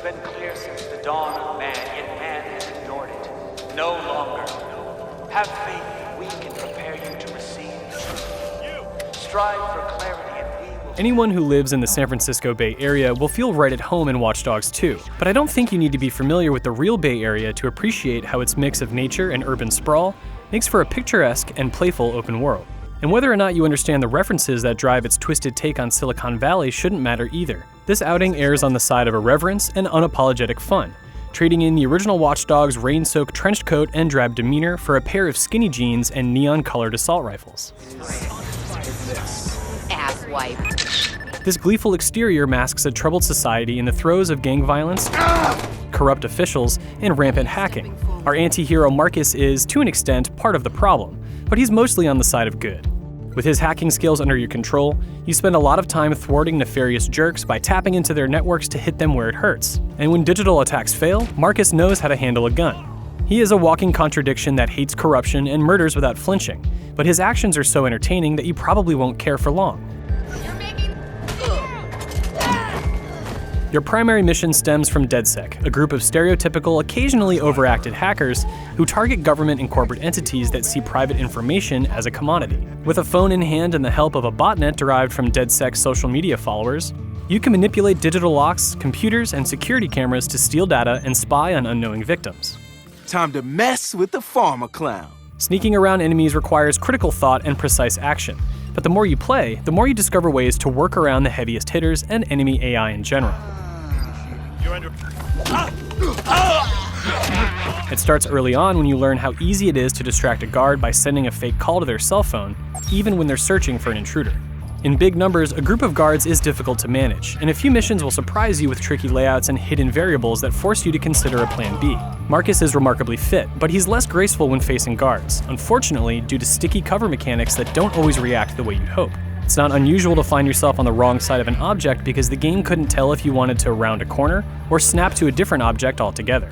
been clear since the dawn of man, yet man has ignored it. No longer. Have faith that we can prepare you to receive the truth. Strive for clarity and we will... Anyone who lives in the San Francisco Bay Area will feel right at home in Watch Dogs 2, but I don't think you need to be familiar with the real Bay Area to appreciate how its mix of nature and urban sprawl makes for a picturesque and playful open world. And whether or not you understand the references that drive its twisted take on Silicon Valley shouldn't matter either. This outing errs on the side of irreverence and unapologetic fun, trading in the original Watch Dogs' rain-soaked trench coat and drab demeanor for a pair of skinny jeans and neon-colored assault rifles. Asswipe. This gleeful exterior masks a troubled society in the throes of gang violence, corrupt officials, and rampant hacking. Our anti-hero Marcus is, to an extent, part of the problem, but he's mostly on the side of good. With his hacking skills under your control, you spend a lot of time thwarting nefarious jerks by tapping into their networks to hit them where it hurts. And when digital attacks fail, Marcus knows how to handle a gun. He is a walking contradiction that hates corruption and murders without flinching, but his actions are so entertaining that you probably won't care for long. Your primary mission stems from DedSec, a group of stereotypical, occasionally overacted hackers who target government and corporate entities that see private information as a commodity. With a phone in hand and the help of a botnet derived from DedSec's social media followers, you can manipulate digital locks, computers, and security cameras to steal data and spy on unknowing victims. Time to mess with the farmer clown. Sneaking around enemies requires critical thought and precise action, but the more you play, the more you discover ways to work around the heaviest hitters and enemy AI in general. It starts early on when you learn how easy it is to distract a guard by sending a fake call to their cell phone, even when they're searching for an intruder. In big numbers, a group of guards is difficult to manage, and a few missions will surprise you with tricky layouts and hidden variables that force you to consider a plan B. Marcus is remarkably fit, but he's less graceful when facing guards, unfortunately due to sticky cover mechanics that don't always react the way you'd hope. It's not unusual to find yourself on the wrong side of an object because the game couldn't tell if you wanted to round a corner or snap to a different object altogether.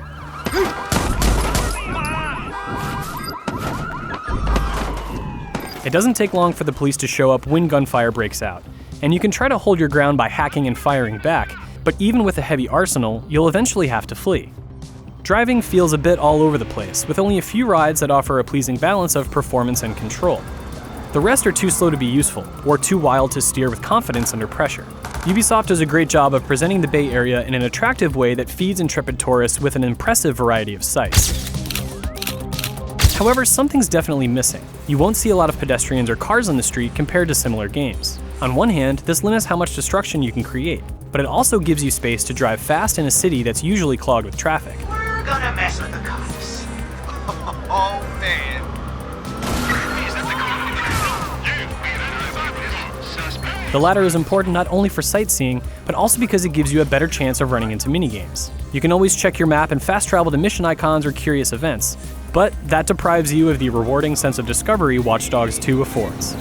It doesn't take long for the police to show up when gunfire breaks out, and you can try to hold your ground by hacking and firing back, but even with a heavy arsenal, you'll eventually have to flee. Driving feels a bit all over the place, with only a few rides that offer a pleasing balance of performance and control. The rest are too slow to be useful, or too wild to steer with confidence under pressure. Ubisoft does a great job of presenting the Bay Area in an attractive way that feeds intrepid tourists with an impressive variety of sights. However, something's definitely missing. You won't see a lot of pedestrians or cars on the street compared to similar games. On one hand, this limits how much destruction you can create, but it also gives you space to drive fast in a city that's usually clogged with traffic. We're gonna mess with the cops. Oh, man. The latter is important not only for sightseeing, but also because it gives you a better chance of running into minigames. You can always check your map and fast travel to mission icons or curious events, but that deprives you of the rewarding sense of discovery Watch Dogs 2 affords.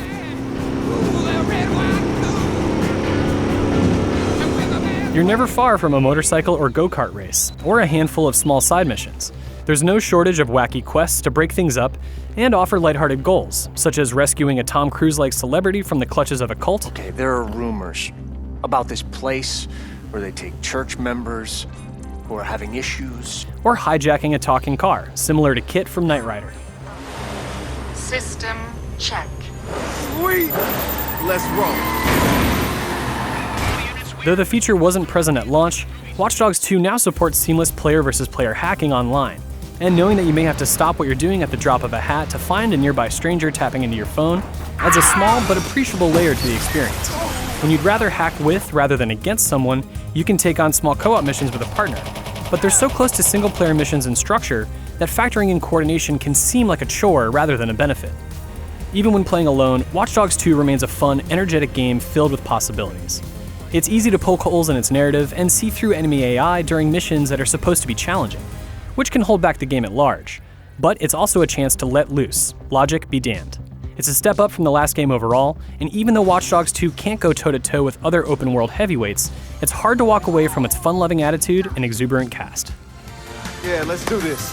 You're never far from a motorcycle or go-kart race, or a handful of small side missions. There's no shortage of wacky quests to break things up and offer lighthearted goals, such as rescuing a Tom Cruise-like celebrity from the clutches of a cult. Okay, there are rumors about this place where they take church members who are having issues. Or hijacking a talking car, similar to Kit from Knight Rider. System check. Sweet! Let's roll. Though the feature wasn't present at launch, Watch Dogs 2 now supports seamless player versus player hacking online. And knowing that you may have to stop what you're doing at the drop of a hat to find a nearby stranger tapping into your phone adds a small but appreciable layer to the experience. When you'd rather hack with rather than against someone, you can take on small co-op missions with a partner. But they're so close to single-player missions in structure that factoring in coordination can seem like a chore rather than a benefit. Even when playing alone, Watch Dogs 2 remains a fun, energetic game filled with possibilities. It's easy to poke holes in its narrative and see through enemy AI during missions that are supposed to be challenging, which can hold back the game at large. But it's also a chance to let loose, logic be damned. It's a step up from the last game overall, and even though Watch Dogs 2 can't go toe-to-toe with other open-world heavyweights, it's hard to walk away from its fun-loving attitude and exuberant cast. Yeah, let's do this.